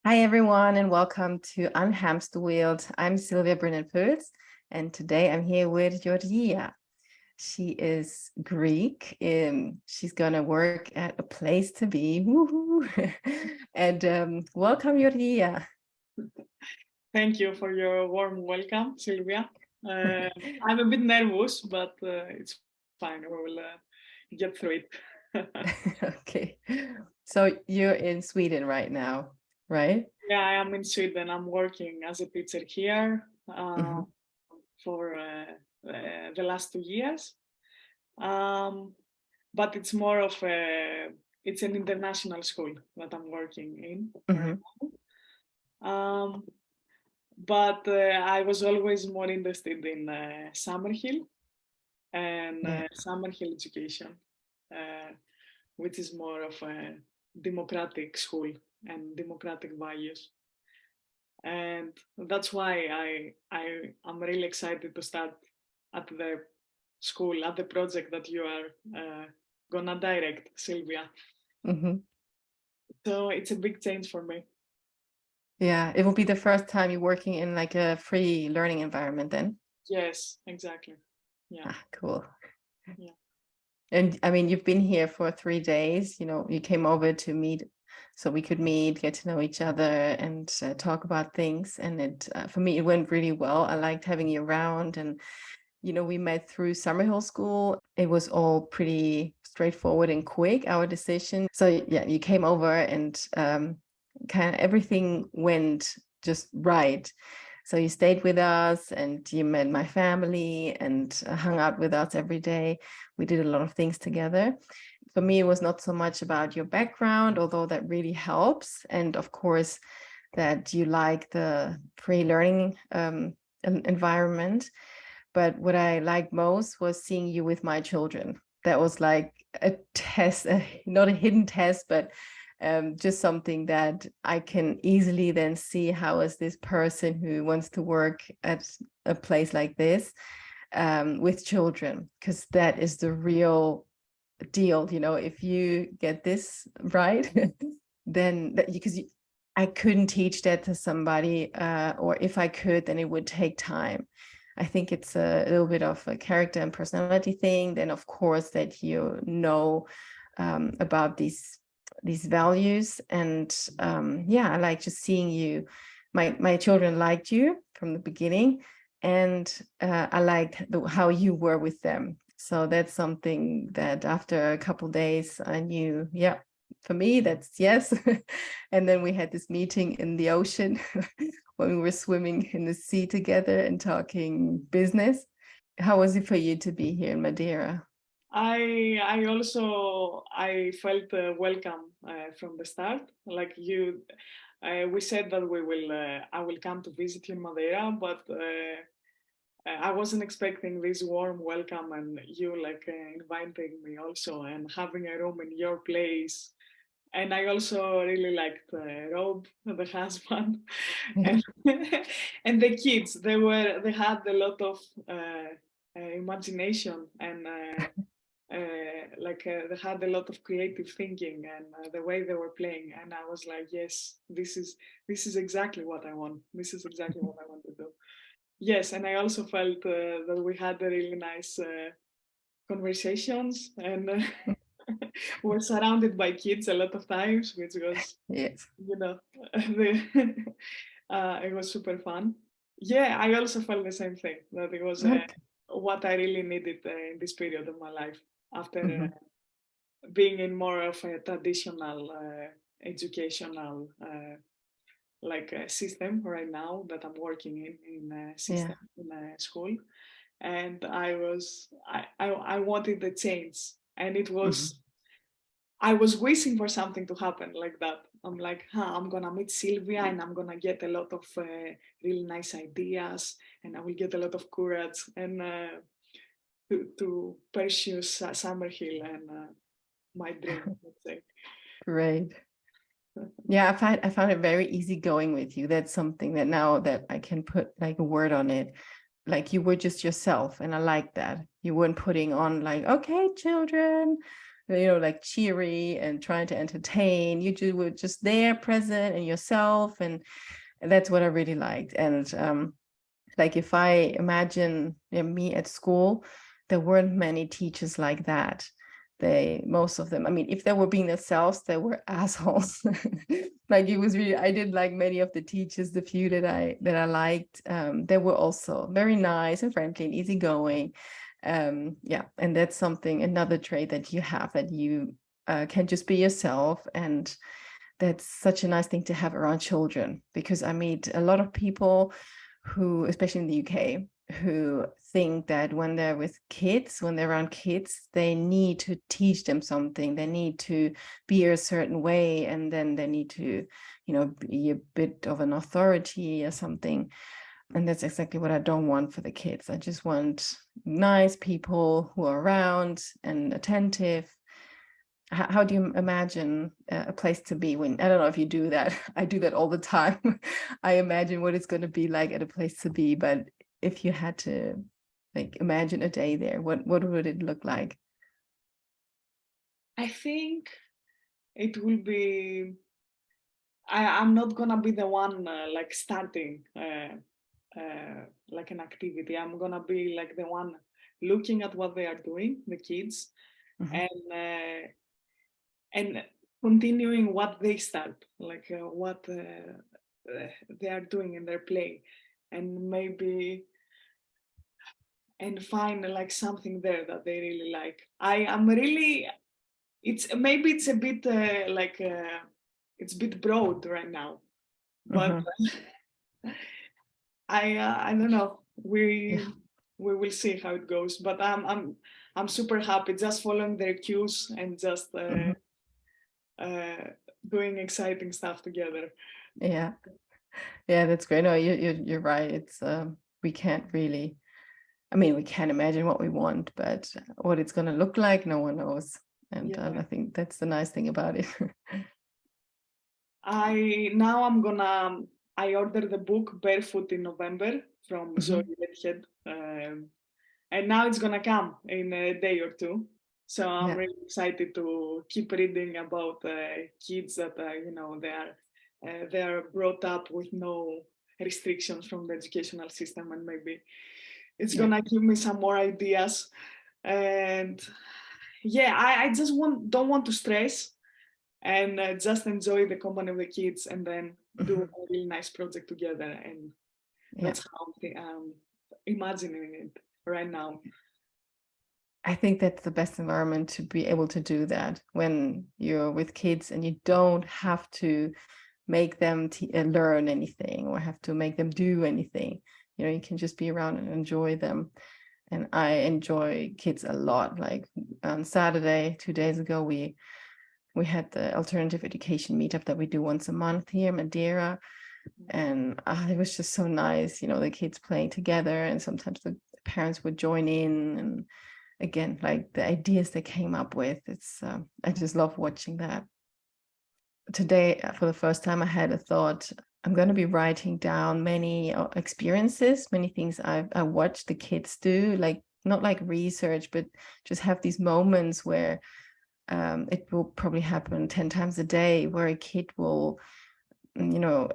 Hi, everyone, and welcome to UnHamsterwheeled. I'm Sylvia Brennan-Pils, and today I'm here with Georgia. She is Greek. She's going to work at a place to be. Woohoo! And welcome, Georgia. Thank you for your warm welcome, Sylvia. I'm a bit nervous, but it's fine. We will get through it. Okay. So you're in Sweden right now, right? Yeah, I am in Sweden. I'm working as a teacher here Mm-hmm. for the last 2 years. But it's more of it's an international school that I'm working in right Mm-hmm. now. But I was always more interested in Summerhill and Yeah. Summerhill education, uh, which is more of a democratic school and democratic values. And that's why I'm really excited to start at the school, at the project that you are gonna direct, Sylvia. Mm-hmm. So it's a big change for me. Yeah. It will be the first time you're working in like a free learning environment then. Yes, exactly. Yeah, Ah, cool. yeah. And I mean, you've been here for 3 days, you came over to meet so we could meet, get to know each other and talk about things. And for me, it went really well. I liked having you around. And, we met through Summerhill School. It was all pretty straightforward and quick, our decision. So yeah, you came over and kind of everything went just right. So you stayed with us and you met my family and hung out with us every day. We did a lot of things together. For me, it was not so much about your background, although that really helps. And of course, that you like the free learning environment. But what I liked most was seeing you with my children. That was like a test, not a hidden test, but just something that I can easily then see how is this person who wants to work at a place like this with children, because that is the real deal. If you get this right, then because I couldn't teach that to somebody, or if I could, then it would take time. I think it's a little bit of a character and personality thing. Then, of course, that about these values, and yeah, I like just seeing you. My children liked you from the beginning, and I liked how you were with them. So that's something that after a couple of days, I knew, yeah, for me, that's yes. And then we had this meeting in the ocean when we were swimming in the sea together and talking business. How was it for you to be here in Madeira? I felt welcome from the start. Like you, we said that I will come to visit you in Madeira, but I wasn't expecting this warm welcome and you like inviting me also and having a room in your place. And I also really liked Rob, the husband, and and the kids. They had a lot of imagination and they had a lot of creative thinking and the way they were playing. And I was like, yes, this is exactly what I want. This is exactly what I want to do. Yes, and I also felt that we had a really nice conversations and were surrounded by kids a lot of times, which was, Yes. you know, it was super fun. Yeah, I also felt the same thing, that it was Okay. what I really needed in this period of my life after Mhm. being in more of a traditional educational system right now that I'm working in a Yeah. system in a school, and I wanted the change, and it Mhm. was I was wishing for something to happen like that. I'm like, I'm gonna meet Sylvia and I'm gonna get a lot of really nice ideas, and I will get a lot of courage and to pursue Summerhill and my dream, let's say. Great. Yeah, I found it very easy going with you. That's something that now that I can put like a word on it. Like you were just yourself, and I like that. You weren't putting on like, okay, children, like cheery and trying to entertain. You were just there, present, and yourself, and that's what I really liked. And like if I imagine me at school, there weren't many teachers like that. Most of them, I mean, if they were being themselves, they were assholes. Like it was really, I didn't like many of the teachers, the few that I liked. They were also very nice and friendly and easygoing. Yeah, and that's something, another trait that you have, that you can just be yourself. And that's such a nice thing to have around children, because I meet a lot of people who, especially in the UK, who think that when they're with kids, when they're around kids, they need to teach them something. They need to be a certain way, and then they need to, be a bit of an authority or something. And that's exactly what I don't want for the kids. I just want nice people who are around and attentive. How do you imagine a place to be when, I don't know if you do that. I do that all the time. I imagine what it's going to be like at a place to be, but if you had to like imagine a day there, what would it look like? I think it will be. I'm not gonna be the one like starting like an activity. I'm gonna be like the one looking at what they are doing, the kids, Mhm. and continuing what they start, like what they are doing in their play, and maybe and find like something there that they really like. I am really. It's maybe it's a bit like it's a bit broad right now, but Mhm. I don't know. Yeah. We will see how it goes. But I'm super happy just following their cues and just Mhm. uh, doing exciting stuff together. Yeah. Yeah, that's great. No, you're right. It's we can't really, I mean, we can imagine what we want, but what it's going to look like, no one knows. And Yeah. I think that's the nice thing about it. I'm gonna I ordered the book Barefoot in November from Zoe Mhm. Redhead. And now it's gonna come in a day or two. So I'm Yeah. really excited to keep reading about kids that they are brought up with no restrictions from the educational system, and maybe it's Yeah. gonna give me some more ideas. And yeah, I just don't want to stress, and just enjoy the company of the kids, and then do Mhm. a really nice project together. And Yeah. that's how I'm imagining it right now. I think that's the best environment to be able to do that, when you're with kids and you don't have to make them learn anything or have to make them do anything. You can just be around and enjoy them. And I enjoy kids a lot. Like on Saturday, 2 days ago, we had the alternative education meetup that we do once a month here in Madeira. And it was just so nice, the kids playing together, and sometimes the parents would join in. And again, like the ideas they came up with, it's I just love watching that. Today, for the first time, I had a thought. I'm going to be writing down many experiences, many things I watched the kids do, like not like research, but just have these moments where it will probably happen 10 times a day, where a kid will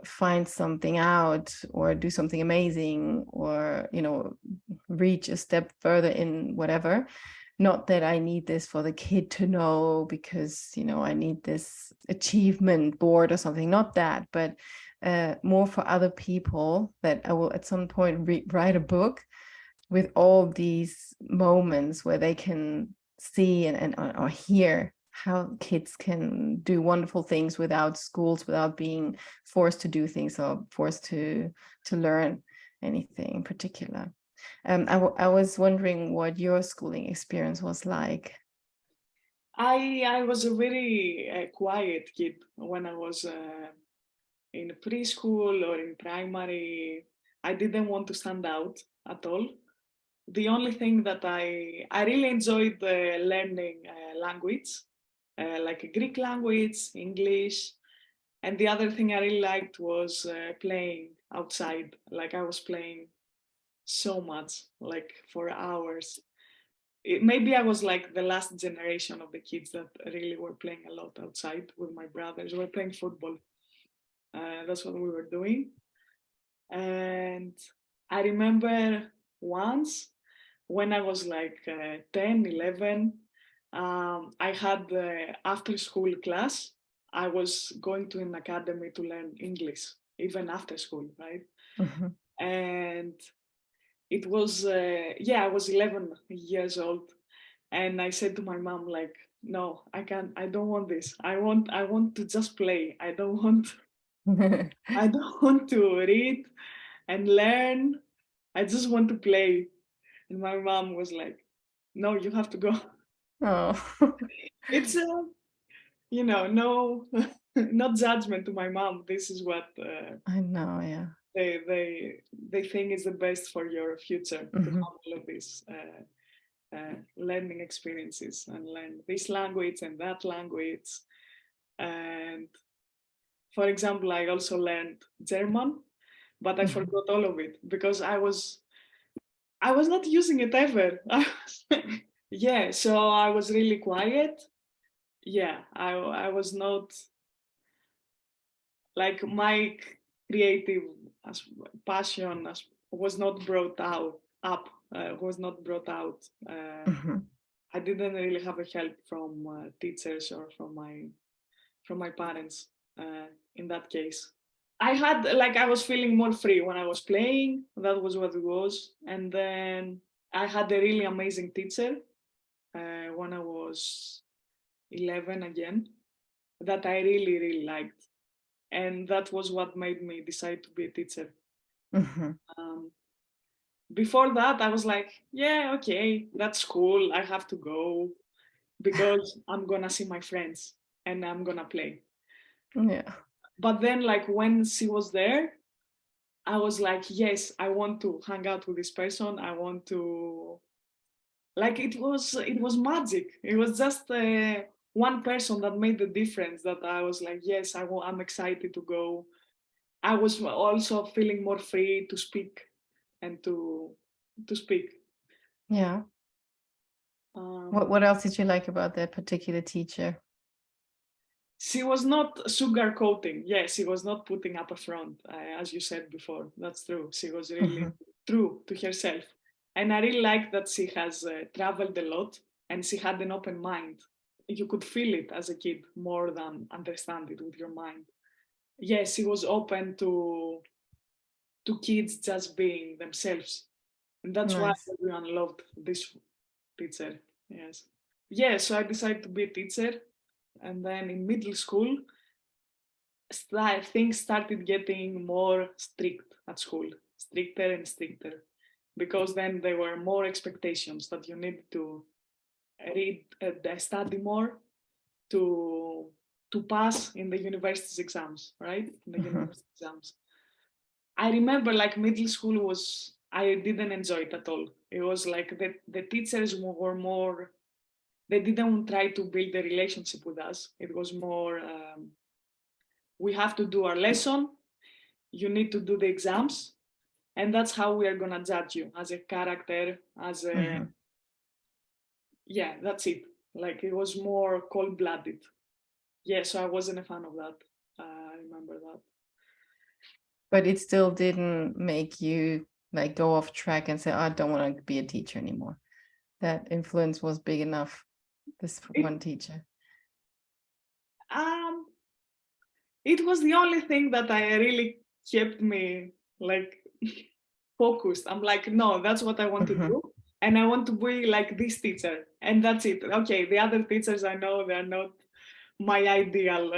find something out or do something amazing, or reach a step further in whatever. Not that I need this for the kid to know, because I need this achievement board or something, not that, but more for other people, that I will at some point write a book with all these moments where they can see and or hear how kids can do wonderful things without schools, without being forced to do things or forced to learn anything in particular. I was wondering what your schooling experience was like. I was a very quiet kid when I was in preschool or in primary. I didn't want to stand out at all. The only thing that I really enjoyed learning language, like a Greek language, English, and the other thing I really liked was playing outside. Like I was playing so much, like for hours. maybe I was like the last generation of the kids that really were playing a lot outside with my brothers. We were playing football. That's what we were doing. And I remember once when I was like 10, 11, I had the after school class. I was going to an academy to learn English, even after school, right? Mhm. And it was, I was 11 years old. And I said to my mom, like, no, I can't, I don't want this. I want to just play. I don't want to read and learn. I just want to play. And my mom was like, no, you have to go. Oh, It's no, not judgment to my mom. This is what I know, yeah. they think is the best for your future, to Mhm. have all of these learning experiences and learn this language and that language. And for example, I also learned German, but I Mhm. forgot all of it because I was not using it ever. Yeah, so I was really quiet. Yeah, I was not like my creative passion was not brought out up was not brought out. Mhm. I didn't really have a help from teachers or from my parents in that case. I had like I was feeling more free when I was playing. That was what it was, and then I had a really amazing teacher when I was 11 again that I really really liked, and that was what made me decide to be a teacher. Mhm. Um, Before that, I was like, yeah, okay, that's cool. I have to go because I'm gonna see my friends and I'm gonna play. Yeah. But then, like when she was there, I was like, yes, I want to hang out with this person. I want to like it was magic. It was just one person that made the difference. That I was like, yes, I'm excited to go. I was also feeling more free to speak and to speak. Yeah. What Um, else did you like about that particular teacher? she was not sugarcoating. Yes, she was not putting up a front, as you said before. That's true. She was really Mhm. true to herself. And I really like that she has traveled a lot and she had an open mind. You could feel it as a kid more than understand it with your mind. Yes, she was open to kids just being themselves. And that's why Nice. everyone loved this teacher. Yes. Yeah, so I decided to be a teacher. And then in middle school, things started getting more strict at school, stricter and stricter, because then there were more expectations that you need to read, study more to to pass in the university's exams, right? In the Mhm. university exams. I remember like middle school was I didn't enjoy it at all. It was like the teachers were more they didn't try to build a relationship with us. It was more we have to do our lesson, you need to do the exams, and that's how we are going to judge you as a character, as a Mhm. yeah, that's it. Like it was more cold-blooded. Yeah, so I wasn't a fan of that. I remember that. But it still didn't make you like go off track and say, "Oh, I don't want to be a teacher anymore." That influence was big enough. This it one teacher. um it was the only thing that I really kept me like focused. I'm like, no, that's what I want to Mhm. do. And I want to be like this teacher. And that's it. Okay, the other teachers I know they're not my ideal.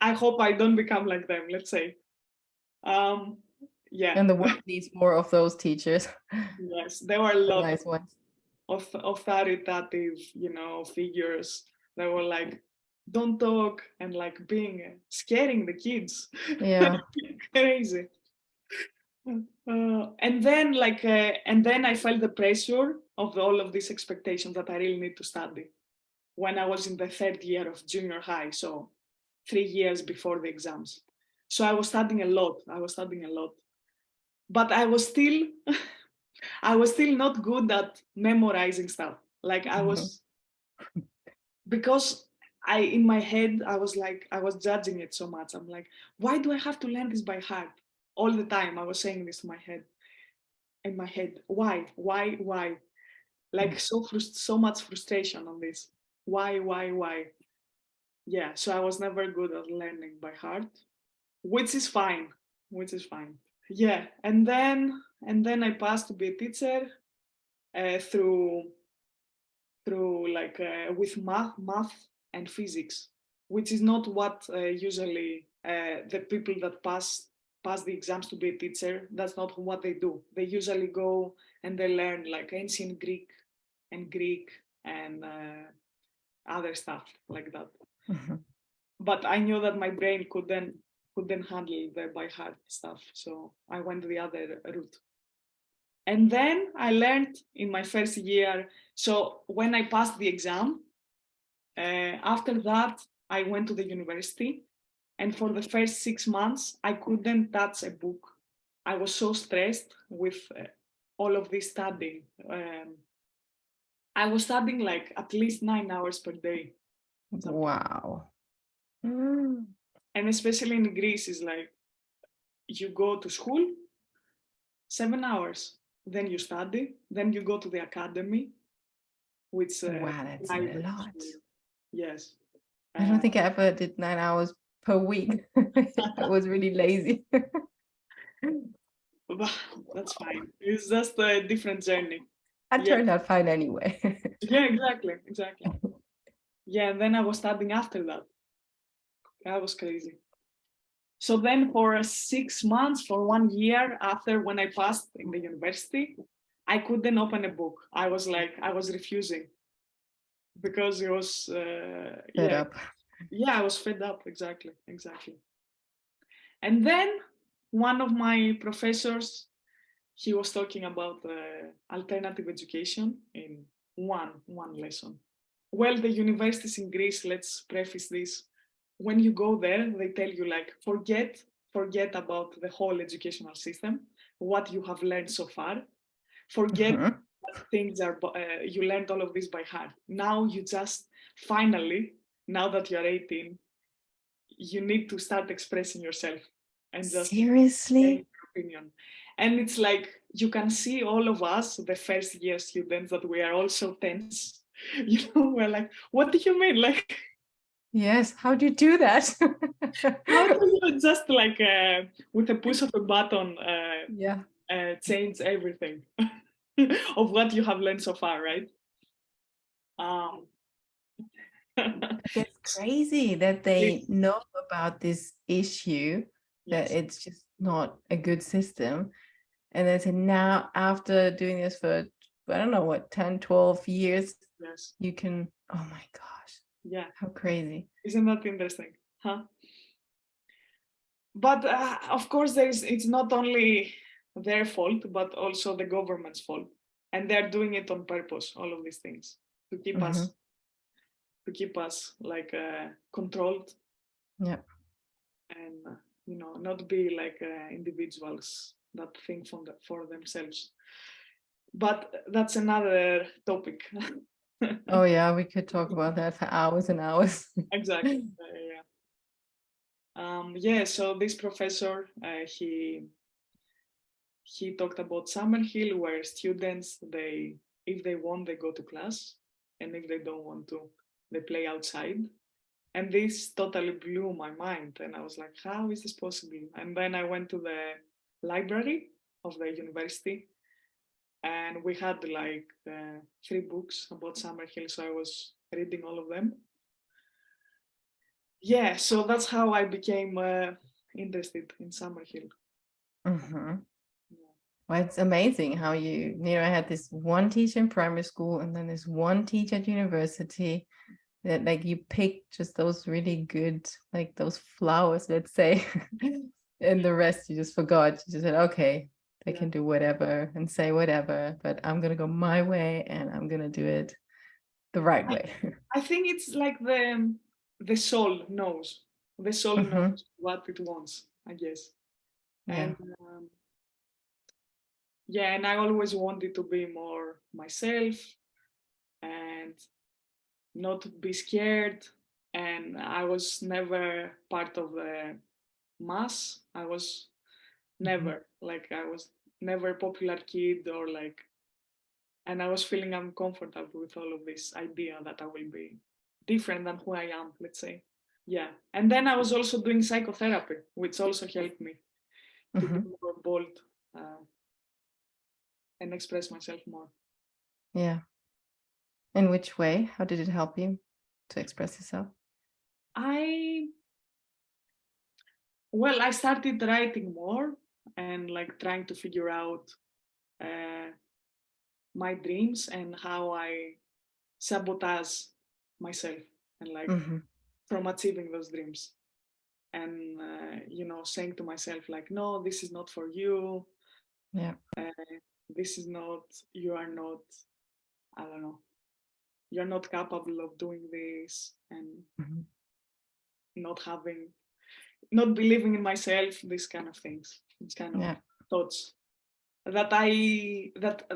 I hope I don't become like them, let's say. Um, yeah, And the world needs more of those teachers, yes, there were a the lot nice ones. of authoritative, figures that were like, don't talk and like being scaring the kids. Yeah. Crazy. And then I felt the pressure of all of these expectations that I really need to study when I was in the third year of junior high, so 3 years before the exams. So I was studying a lot. But I was still not good at memorizing stuff. Like I was, because in my head, I was like, I was judging it so much. I'm like, why do I have to learn this by heart all the time? I was saying this to my head, in my head, why? Like so much frustration on this. Why? Yeah. So I was never good at learning by heart, which is fine, which is fine. Yeah. And then I passed to be a teacher through like with math and physics, which is not what usually the people that pass the exams to be a teacher, that's not what they do. They usually go and they learn like ancient Greek and other stuff like that. But I knew that my brain couldn't handle the by heart stuff, so I went the other route. And then I learned in my first year. So when I passed the exam, after that, I went to the university. And for the first 6 months, I couldn't touch a book. I was so stressed with all of this studying. I was studying like at least 9 hours per day. Wow. And especially in Greece, is like you go to school 7 hours, then you study, then you go to the academy, which Wow, that's a lot. Yes. I don't think I ever did 9 hours per week. I was really lazy. That's fine. It's just a different journey. I turned out fine anyway. Yeah, exactly. Yeah, and then I was studying after that. That was crazy. So then for 6 months, for 1 year after when I passed in the university, I couldn't open a book. I was refusing because it was, Fed up. Yeah, I was fed up. Exactly. And then one of my professors, he was talking about alternative education in one lesson. Well, the universities in Greece, let's preface this. When you go there, they tell you like, forget about the whole educational system, what you have learned so far. Forget that things are, you learned all of this by heart. Now you just finally, now that you're 18, you need to start expressing yourself and just seriously your opinion. And it's like you can see all of us, the first year students, that we are all so tense. We're like, what do you mean? Like, yes, how do you do that? how do you just like with a push of a button change everything of what you have learned so far, right? That's crazy that they know about this issue, that it's just not a good system. And they say now, after doing this for, I don't know, what, 10, 12 years, you can, oh my gosh. Yeah. How crazy. Isn't that interesting? Huh? But of course, it's not only their fault, but also the government's fault. And they're doing it on purpose, all of these things, to keep us like controlled. Yeah. And not be like individuals that think for themselves. But that's another topic. Oh yeah, we could talk about that for hours and hours. Exactly. Yeah. So this professor, he talked about Summerhill, where students, if they want, they go to class, and if they don't want to, they play outside. And this totally blew my mind. And I was like, how is this possible? And then I went to the library of the university, and we had like 3 books about Summerhill. So I was reading all of them. Yeah, so that's how I became interested in Summerhill. Well, it's amazing how I had this one teacher in primary school and then this one teacher at university that like you picked just those really good, like those flowers, let's say, and the rest you just forgot. You just said, okay, they can do whatever and say whatever, but I'm going to go my way and I'm going to do it the right way. I think it's like the soul knows. The soul knows what it wants, I guess. Yeah. And and I always wanted to be more myself. and not be scared. And I was never part of the mass. I was never like, I was never a popular kid, or like, and I was feeling uncomfortable with all of this idea that I will be different than who I am, let's say. Yeah. And then I was also doing psychotherapy, which also helped me to be Mm-hmm. more bold, and express myself more. Yeah. In which way? How did it help you to express yourself? I I started writing more and like trying to figure out uh, my dreams and how I sabotage myself, and like Mm-hmm. from achieving those dreams. And saying to myself like, no, this is not for you. Yeah. This is not. You are not. I don't know. You're not capable of doing this, and Mm-hmm. not having, not believing in myself. These kind of things. These kind of Yeah. thoughts that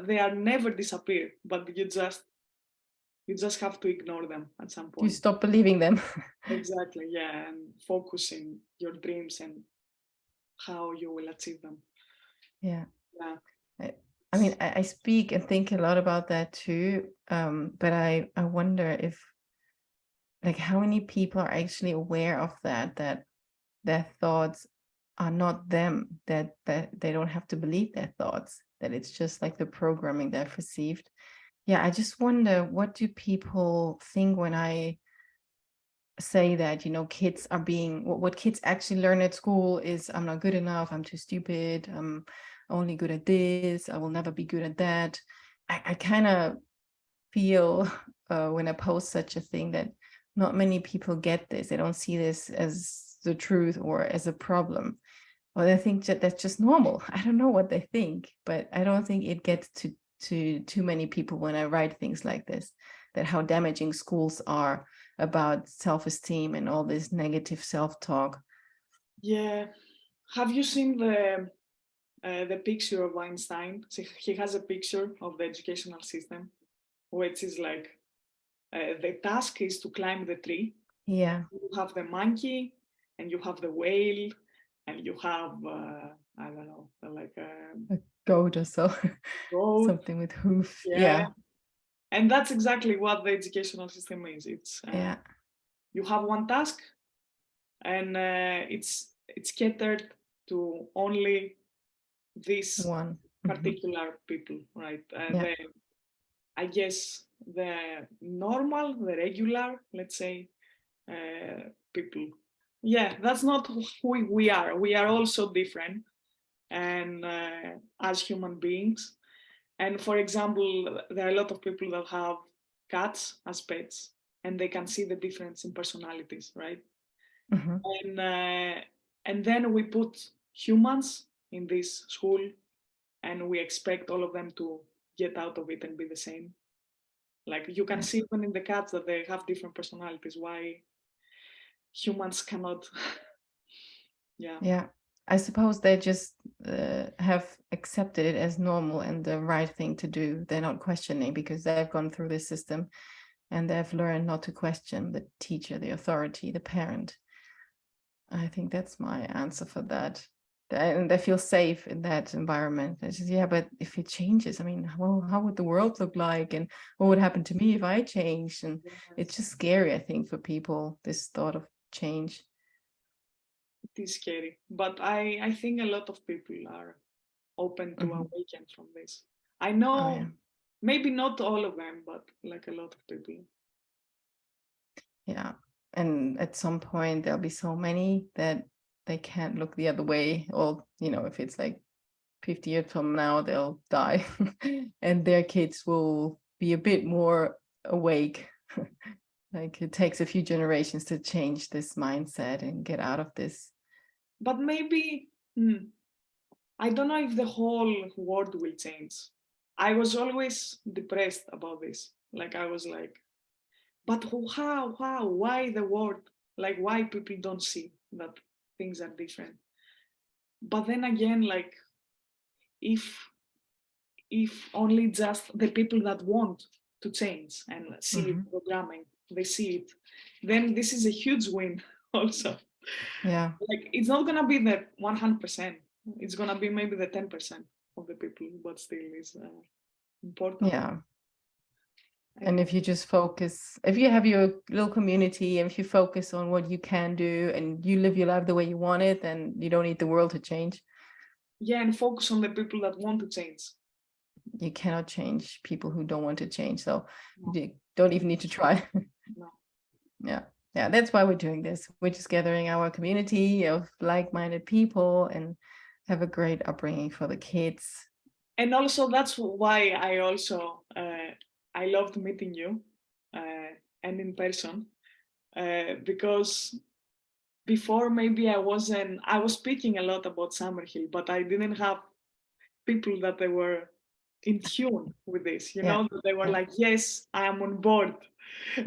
they are never disappear, but you just have to ignore them at some You point. stop believing them. Exactly, yeah, and focusing your dreams and how you will achieve them. Yeah. Yeah. I mean, I speak and think a lot about that too. But I wonder if, like, how many people are actually aware of that their thoughts are not them, that they don't have to believe their thoughts, that it's just like the programming they've received. Yeah, I just wonder, what do people think when I say that, kids are being, what kids actually learn at school is, I'm not good enough, I'm too stupid, I'm only good at this, I will never be good at that. I kind of feel when I post such a thing that not many people get this. They don't see this as the truth or as a problem. Or they think that that's just normal. I don't know what they think, but I don't think it gets to too many people when I write things like this, that how damaging schools are about self-esteem and all this negative self-talk. Yeah. Have you seen the picture of Einstein? So he has a picture of the educational system, which is like, the task is to climb the tree. Yeah. You have the monkey, and you have the whale, and you have I don't know, like a A goat or so. goat. Something with hoof. Yeah, Yeah. and that's exactly what the educational system is. It's Yeah. you have one task, and it's catered to only these One. Mhm. particular people, right? Yeah. I guess the normal, the regular, let's say, people. Yeah, that's not who we are. We are also different, and as human beings. And for example, there are a lot of people that have cats as pets, and they can see the difference in personalities, right? Mhm. And uh, and then we put humans in this school, and we expect all of them to get out of it and be the same. Like you can Yeah. see even in the cats that they have different personalities. Why humans cannot? Yeah. Yeah. I suppose they just have accepted it as normal and the right thing to do. They're not questioning because they've gone through this system and they've learned not to question the teacher, the authority, the parent. I think that's my answer for that. And they feel safe in that environment. It's just, yeah, but if it changes, I mean, well, how would the world look like? And what would happen to me if I changed? And it's Yes, just scary, I think, for people, this thought of change. it is scary, but I think a lot of people are open to Hmm. awaken from this. I Oh, yeah. know maybe not all of them, but like a lot of people. Yeah. And at some point, there'll be so many that they can't look the other way. Or, if it's like 50 years from now, they'll die and their kids will be a bit more awake. Like it takes a few generations to change this mindset and get out of this. But maybe, I don't know if the whole world will change. I was always depressed about this. Like I was like, but how, why the world? Like why people don't see that things are different? But then again, like if if only just the people that want. to change and see Mm-hmm. programming, they see it, then this is a huge win also. Yeah. Like it's not gonna be the 100%. It's gonna be maybe the 10% of the people, but still is important. Yeah. And And if you just focus, if you have your little community, and if you focus on what you can do and you live your life the way you want it, then you don't need the world to change. yeah, and focus on the people that want to change. You cannot change people who don't want to change. So No, you don't even need to try. no. Yeah. Yeah. That's why we're doing this. We're just gathering our community of like-minded people and have a great upbringing for the kids. And also that's why I also I loved meeting you and in person because before maybe I was speaking a lot about Summerhill, but I didn't have people that they were in tune with this, you Yeah. know, that they were Yeah. like, yes, I am on board.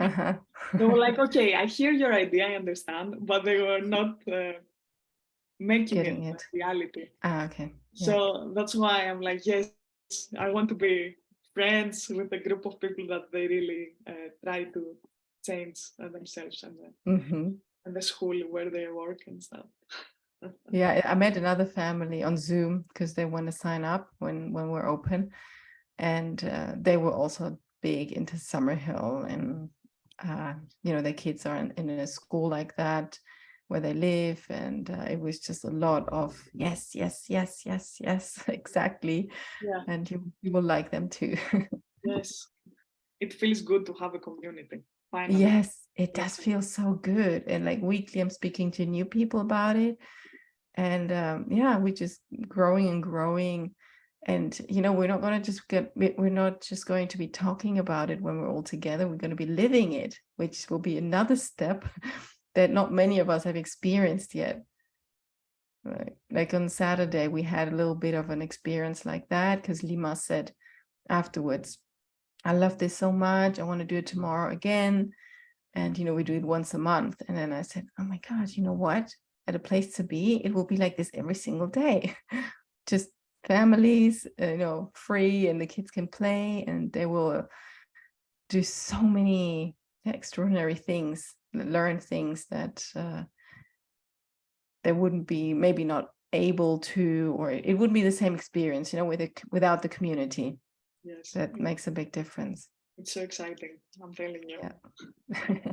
Uh-huh. They were like, okay, I hear your idea, I understand, but they were not making it Getting a it. reality. Ah, okay. Yeah. So that's why I'm like, yes, I want to be friends with a group of people that they really try to change themselves Mm-hmm. and the school where they work and stuff. Yeah, I met another family on Zoom because they want to sign up when we're open, and they were also big into Summerhill, and their kids are in a school like that where they live, and it was just a lot of yes, yes, yes, yes, yes, exactly, Yeah, and you will like them too. yes. It feels good to have a community, finally. Yes, it Yeah, does feel so good, and like weekly, I'm speaking to new people about it. And yeah, we're just growing and growing, and we're not going to just we're not just going to be talking about it when we're all together. We're going to be living it, which will be another step that not many of us have experienced yet. Right. Like on Saturday we had a little bit of an experience like that because Lima said afterwards, I love this so much, I want to do it tomorrow again. And we do it once a month. And then I said, oh my gosh, you know what, at a place to be, it will be like this every single day. Just families, free, and the kids can play, and they will do so many extraordinary things, learn things that they wouldn't be maybe not able to, or it wouldn't be the same experience without the community. yes. That makes a big difference. It's so exciting. I'm telling you. Yeah.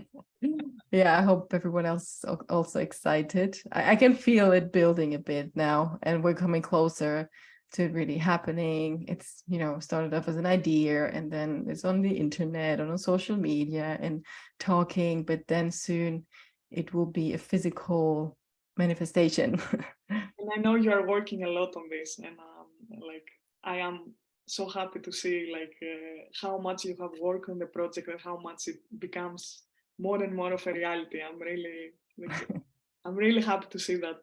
Yeah, I hope everyone else is also excited. I can feel it building a bit now, and we're coming closer to it really happening. It's started off as an idea, and then it's on the internet and on social media and talking, but then soon it will be a physical manifestation. And I know you are working a lot on this, and like I am so happy to see like how much you have worked on the project and how much it becomes more and more of a reality. I'm really happy to see that.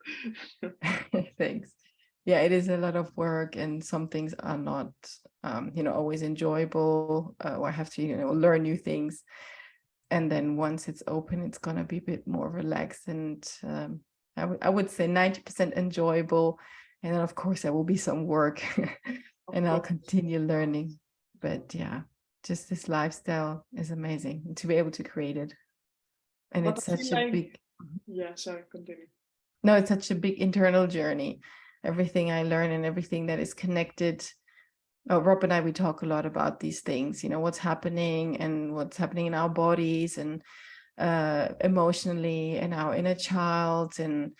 Thanks. Yeah, it is a lot of work, and some things are not, always enjoyable, or I have to, learn new things. And then once it's open, it's gonna be a bit more relaxed, and I would say 90% enjoyable. And then of course there will be some work, Of and I'll course. continue learning. But yeah, just this lifestyle is amazing to be able to create it, and But it's I feel such a like, big. yeah, sorry, continue. No, it's such a big internal journey. Everything I learn and everything that is connected. Oh, Rob and I, we talk a lot about these things, what's happening and what's happening in our bodies and emotionally, and our inner child. And,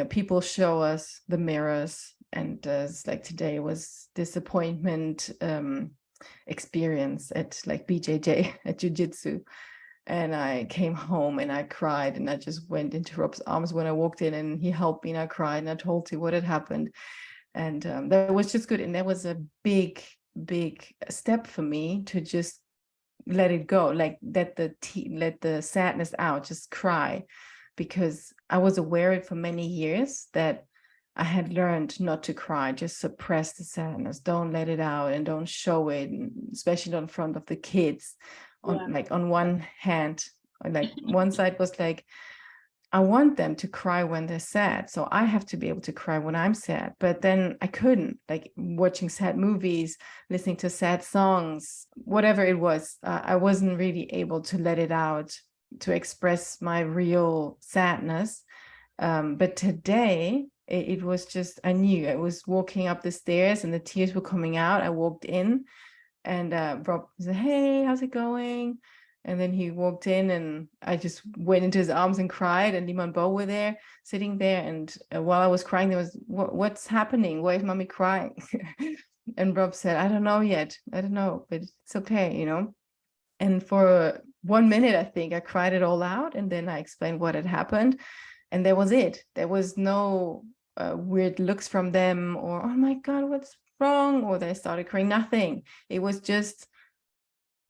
people show us the mirrors. And it's like today was disappointment experience at like BJJ at Jiu-Jitsu. And I came home and I cried, and I just went into Rob's arms when I walked in, and he helped me, and I cried, and I told him what had happened. And that was just good. And that was a big, big step for me to just let it go, like let the sadness out, just cry, because I was aware for many years that I had learned not to cry, just suppress the sadness, don't let it out and don't show it, especially not in front of the kids. Yeah, On one hand, like one side was like, I want them to cry when they're sad. So I have to be able to cry when I'm sad. But then I couldn't, like watching sad movies, listening to sad songs, whatever it was. I wasn't really able to let it out, to express my real sadness. But today, it was just, I knew I was walking up the stairs and the tears were coming out. I walked in and Rob said, "Hey, how's it going?" And then he walked in and I just went into his arms and cried. And Lima and Bo were there, sitting there. And while I was crying, there was, what's happening? Why is mommy crying? And Rob said, "I don't know yet. I don't know, but it's okay, you know." And for 1 minute, I think I cried it all out. And then I explained what had happened. And that was it. There was no weird looks from them or, "Oh my God, what's wrong?" Or they started crying. Nothing. It was just,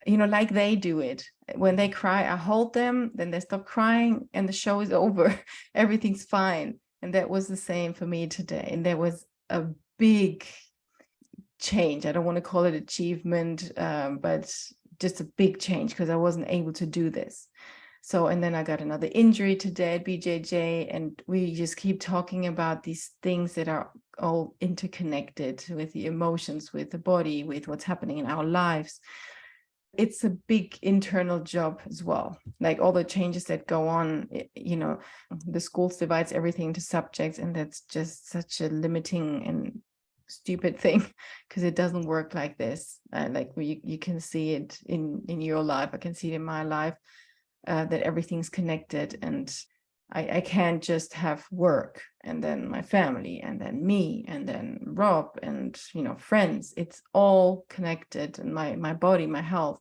you know, like they do it. When they cry, I hold them, then they stop crying and the show is over. Everything's fine. And that was the same for me today. And there was a big change. I don't want to call it achievement, but just a big change because I wasn't able to do this. So, and then I got another injury today at BJJ, and we just keep talking about these things that are all interconnected with the emotions, with the body, with what's happening in our lives. It's a big internal job as well, like all the changes that go on. You know, the schools divides everything into subjects, and that's just such a limiting and stupid thing because it doesn't work like this. Like you can see it in your life, I can see it in my life, that everything's connected, and I can't just have work and then my family and then me and then Rob and, you know, friends. It's all connected, and my body, my health.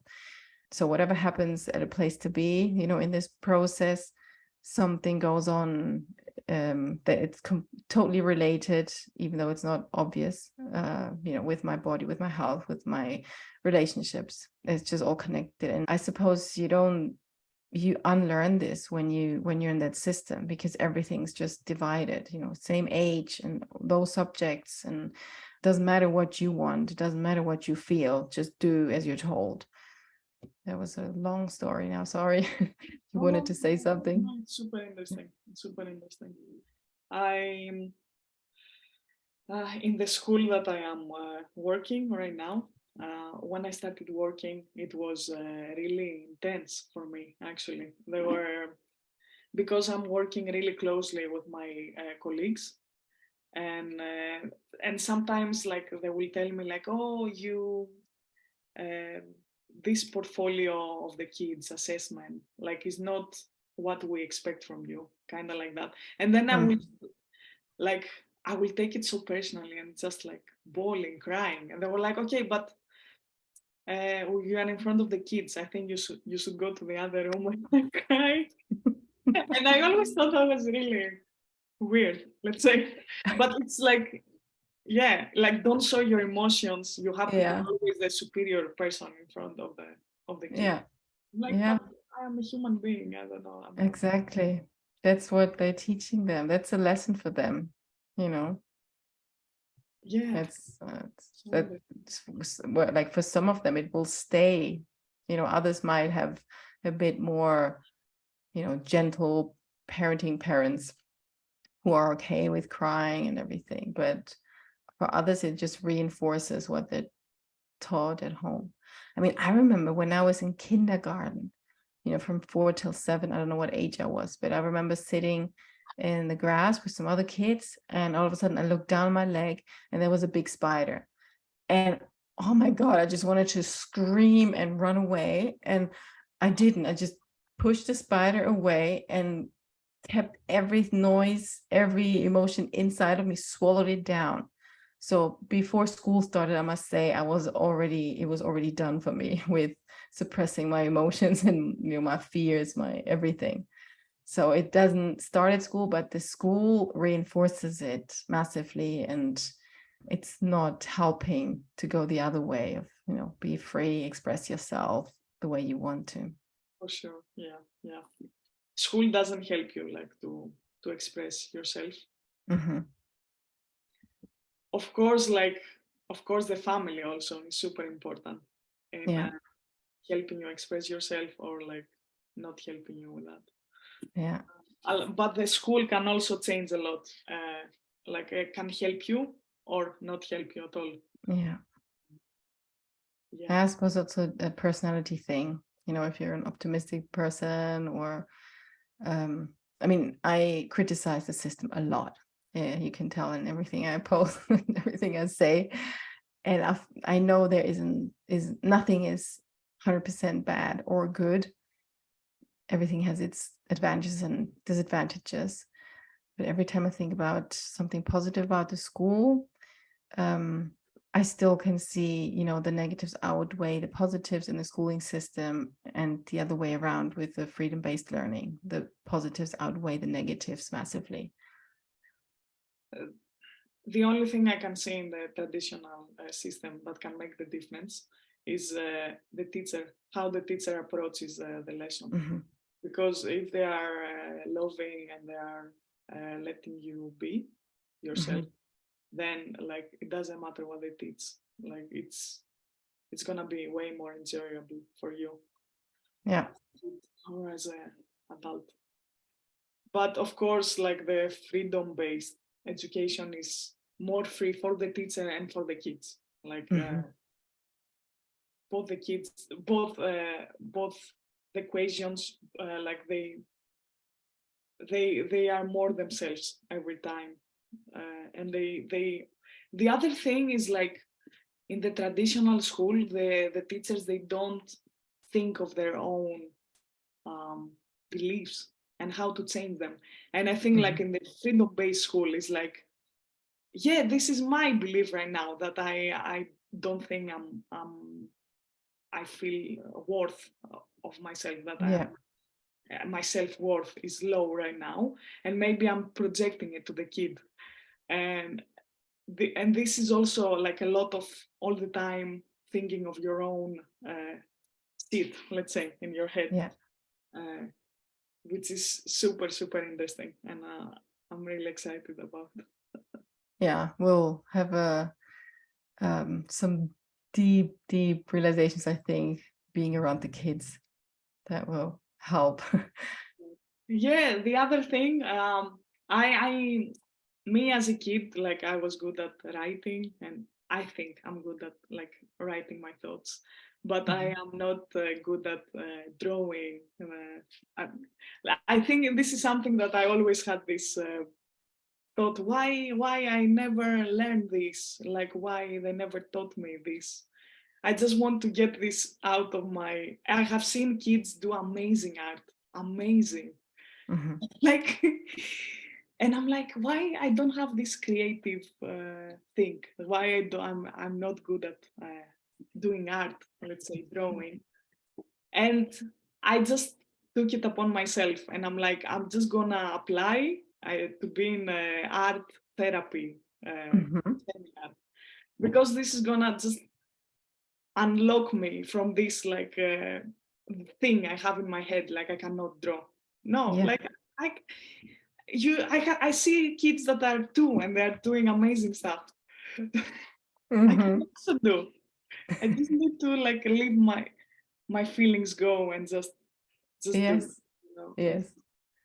So whatever happens at a place to be, you know, in this process, something goes on that it's totally related, even though it's not obvious, you know, with my body, with my health, with my relationships. It's just all connected. And I suppose you unlearn this when you're in that system, because everything's just divided, you know, same age and those subjects, and it doesn't matter what you want, it doesn't matter what you feel, just do as you're told. That was a long story now, sorry. You wanted to say something? No, it's super interesting. It's super interesting. I in the school that I am working right now, when I started working, it was really intense for me. Actually, there were, because I'm working really closely with my colleagues, and sometimes like they will tell me like, "Oh, you uh, this portfolio of the kids assessment like is not what we expect from you," kind of like that. And then like I will take it so personally and just like bawling, crying, and they were like, "Okay, but you are in front of the kids. I think you should go to the other room and cry." And I always thought that was really weird, let's say. But it's like, yeah, like don't show your emotions. You have to be Yeah, always the superior person in front of the kid. yeah, Like, yeah, but I am a human being. I don't know. I'm not. exactly. That's what they're teaching them. That's a lesson for them, you know. Yeah. It's So that well, like for some of them it will stay, you know. Others might have a bit more, you know, gentle parenting parents who are okay with crying and everything, but for others it just reinforces what they're taught at home. I mean, I remember when I was in kindergarten, you know, from 4 till 7, I don't know what age I was, but I remember sitting in the grass with some other kids, and all of a sudden I looked down my leg and there was a big spider. And oh my God, I just wanted to scream and run away. And I didn't. I just pushed the spider away and kept every noise, every emotion inside of me, swallowed it down. So before school started, I must say, it was already done for me with suppressing my emotions and, you know, my fears, my everything. So it doesn't start at school, but the school reinforces it massively, and it's not helping to go the other way of, you know, be free, express yourself the way you want to. for sure. Yeah. Yeah. School doesn't help you like to express yourself. Mm-hmm. Of course, like of course the family also is super important in Yeah, helping you express yourself or like not helping you with that. yeah. but the school can also change a lot. Like it can help you or not help you at all. Yeah. Yeah. I suppose also a personality thing, if you're an optimistic person or I mean, I criticize the system a lot. Yeah, you can tell in everything I post and everything I say. And I know there nothing is 100% bad or good. Everything has its advantages and disadvantages. But every time I think about something positive about the school, I still can see, the negatives outweigh the positives in the schooling system, and the other way around with the freedom-based learning. The positives outweigh the negatives massively. The only thing I can say in the traditional system that can make the difference is the teacher, how the teacher approaches the lesson. Mm-hmm. Because if they are loving and they are letting you be yourself, then like it doesn't matter what they teach. Like it's gonna be way more enjoyable for you. Yeah. Or as an adult. But of course, like the freedom-based education is more free for the teacher and for the kids. Like both the kids, both the equations, like they are more themselves every time, and the other thing is like in the traditional school, the teachers, they don't think of their own beliefs and how to change them. And I think like in the freedom-based school is like, yeah, this is my belief right now that I don't think I feel worth of myself, that my self-worth is low right now, and maybe I'm projecting it to the kid. And this is also like a lot of all the time thinking of your own shit, let's say, in your head, which is super, super interesting, and I'm really excited about it. Yeah, we'll have some deep realizations, I think, being around the kids. That will help. Yeah, the other thing, me as a kid, like I was good at writing, and I think I'm good at like writing my thoughts, but I am not good at drawing. I think this is something that I always had this thought: why I never learned this? Like why they never taught me this? I just want to get this out of my. I have seen kids do amazing art, amazing. Like, and I'm like, why I don't have this creative thing? Why I'm not good at doing art, let's say drawing. And I just took it upon myself, and I'm like, I'm just gonna apply to be in art therapy seminar, because this is gonna just unlock me from this like thing I have in my head, like I cannot draw. No, like I see kids that are 2 and they're doing amazing stuff. I can also do. I just need to like leave my feelings go and just Yes. do. You know, Yes.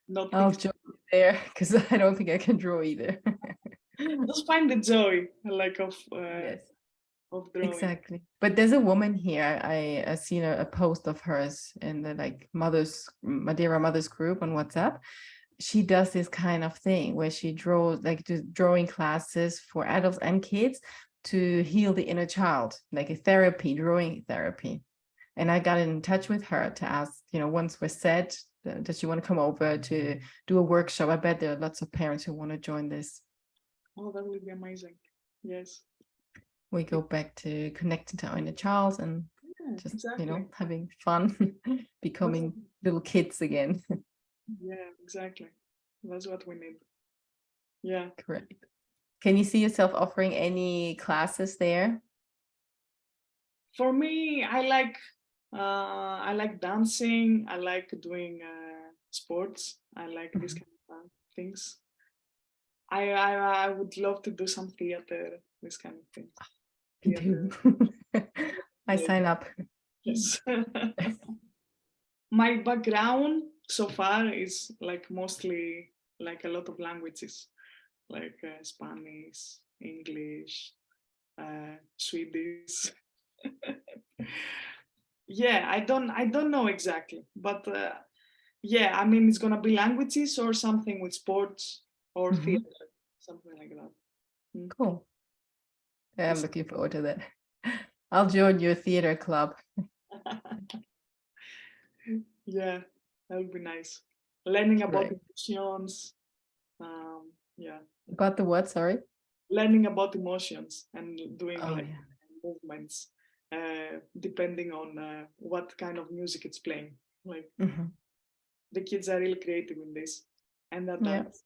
not I'll think join you there because I don't think I can draw either. just find the joy like of drawing. Exactly. But there's a woman here. I seen a post of hers in the like Madeira mothers group on WhatsApp. She does this kind of thing where she draws like drawing classes for adults and kids to heal the inner child, like a therapy, drawing therapy. And I got in touch with her to ask, once we're set, does she want to come over to do a workshop? I bet there are lots of parents who want to join this. Oh, that would be amazing. Yes. We go back to connecting to our inner child and just, having fun, becoming little kids again. Yeah, exactly. That's what we need. Yeah. Correct. Can you see yourself offering any classes there? For me, I like dancing. I like doing sports. I like these kind of things. I would love to do some theater, this kind of thing. Me too. I sign up. Yes. My background, so far is like mostly like a lot of languages, like Spanish, English, Swedish. Yeah, I don't know exactly, but yeah, I mean it's gonna be languages or something with sports or Mm-hmm. theater, something like that. Mm. Cool. I'm looking forward to that. I'll join your theater club. Yeah, that would be nice. Learning about Right. emotions, yeah, About the what? Sorry. learning about emotions and doing Oh like yeah. movements, depending on what kind of music it's playing. Like Mm-hmm. the kids are really creative in this, and that Yeah. dance.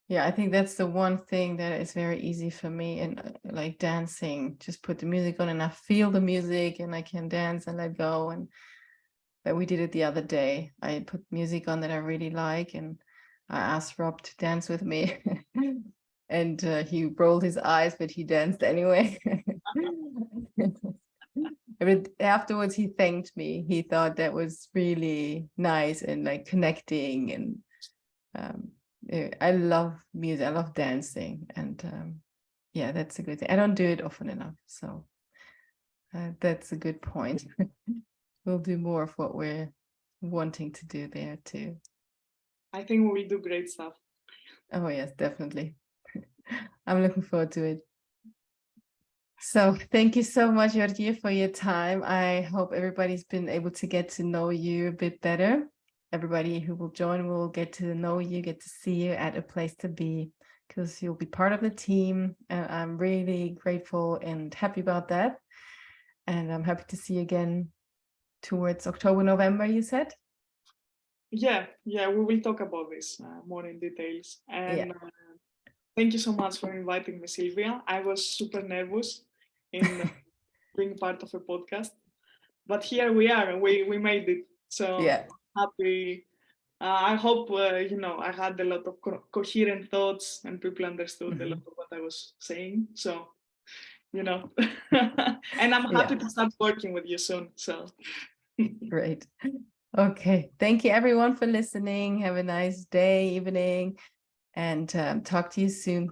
Yeah, I think that's the one thing that is very easy for me, and like dancing, just put the music on and I feel the music and I can dance and let go. And that we did it the other day. I put music on that I really like, and I asked Rob to dance with me. And he rolled his eyes, but he danced anyway. But afterwards, he thanked me. He thought that was really nice and like connecting. And I love music. I love dancing, and yeah, that's a good thing. I don't do it often enough, so that's a good point. We'll do more of what we're wanting to do there too. I think we will do great stuff. Oh yes, definitely. I'm looking forward to it. So thank you so much, Georgia, for your time. I hope everybody's been able to get to know you a bit better. Everybody who will join will get to know you, get to see you at a place to be, because you'll be part of the team. And I'm really grateful and happy about that. And I'm happy to see you again towards October, November, you said? Yeah, we will talk about this more in details. Yeah. And thank you so much for inviting me, Sylvia. I was super nervous in being part of a podcast, but here we are, and we made it. So Yeah. happy. I hope I had a lot of coherent thoughts, and people understood a lot Mhm. of what I was saying. So and I'm happy Yeah. to start working with you soon. So Great. Okay. Thank you, everyone, for listening. Have a nice day, evening, and talk to you soon.